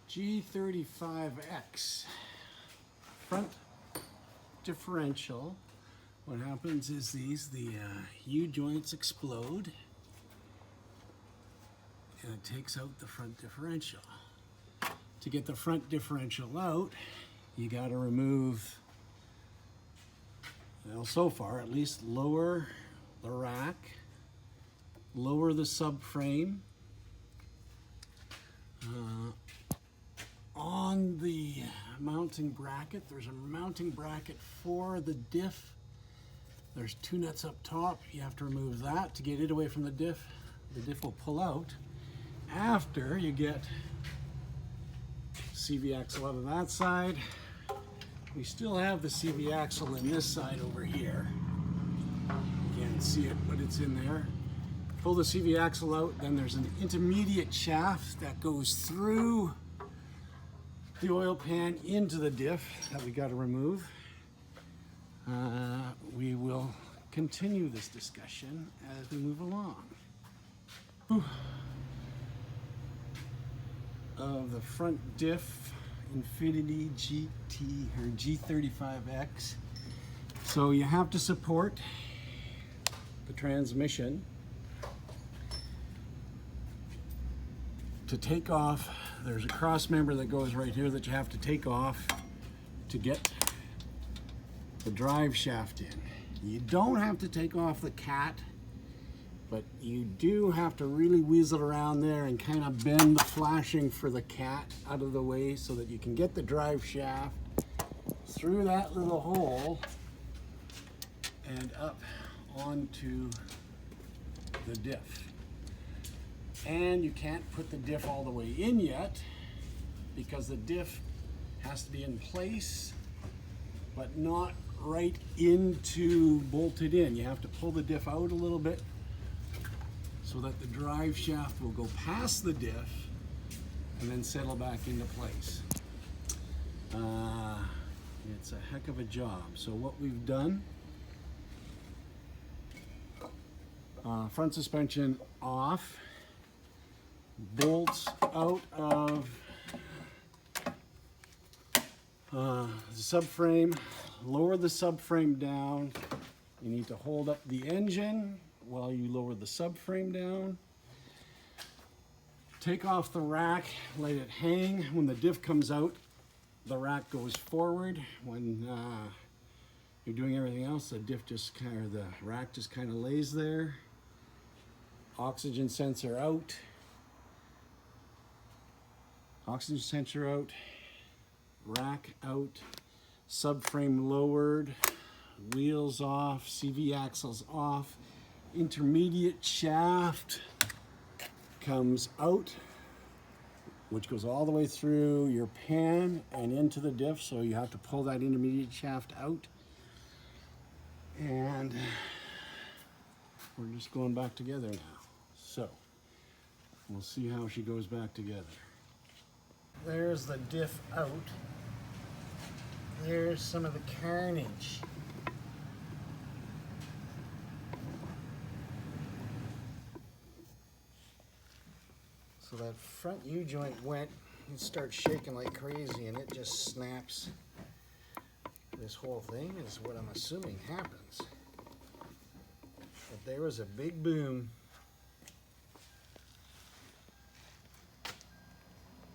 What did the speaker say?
G35x front differential. What happens is the U-joints explode and it takes out the front differential. To get the front differential out, you got to remove, well, so far at least, lower the rack, lower the subframe. On the mounting bracket, there's a mounting bracket for the diff. There's two nuts up top. You have to remove that to get it away from the diff. The diff will pull out after you get CV axle out of that side. We still have the CV axle in this side over here. You can't see it, but it's in there. Pull the CV axle out, then there's an intermediate shaft that goes through the oil pan into the diff that we got to remove. We will continue this discussion as we move along. Of the front diff, Infiniti G35x. So you have to support the transmission. To take off, there's a cross member that goes right here that you have to take off to get the drive shaft in. You don't have to take off the cat, but you do have to really weasel around there and kind of bend the flashing for the cat out of the way so that you can get the drive shaft through that little hole and up onto the diff. And you can't put the diff all the way in yet because the diff has to be in place but not right into bolted in. You have to pull the diff out a little bit so that the drive shaft will go past the diff and then settle back into place. It's a heck of a job. So what we've done, front suspension off, bolts out of the subframe, lower the subframe down. You need to hold up the engine while you lower the subframe down. Take off the rack, let it hang. When the diff comes out, the rack goes forward. When you're doing everything else, the rack just kind of lays there. Oxygen sensor out. Oxygen sensor out, rack out, subframe lowered, wheels off, CV axles off, intermediate shaft comes out, which goes all the way through your pan and into the diff, so you have to pull that intermediate shaft out. And we're just going back together now. So we'll see how she goes back together. There's the diff out. There's some of the carnage. So that front U-joint went, it starts shaking like crazy and it just snaps. This whole thing is what I'm assuming happens. But there was a big boom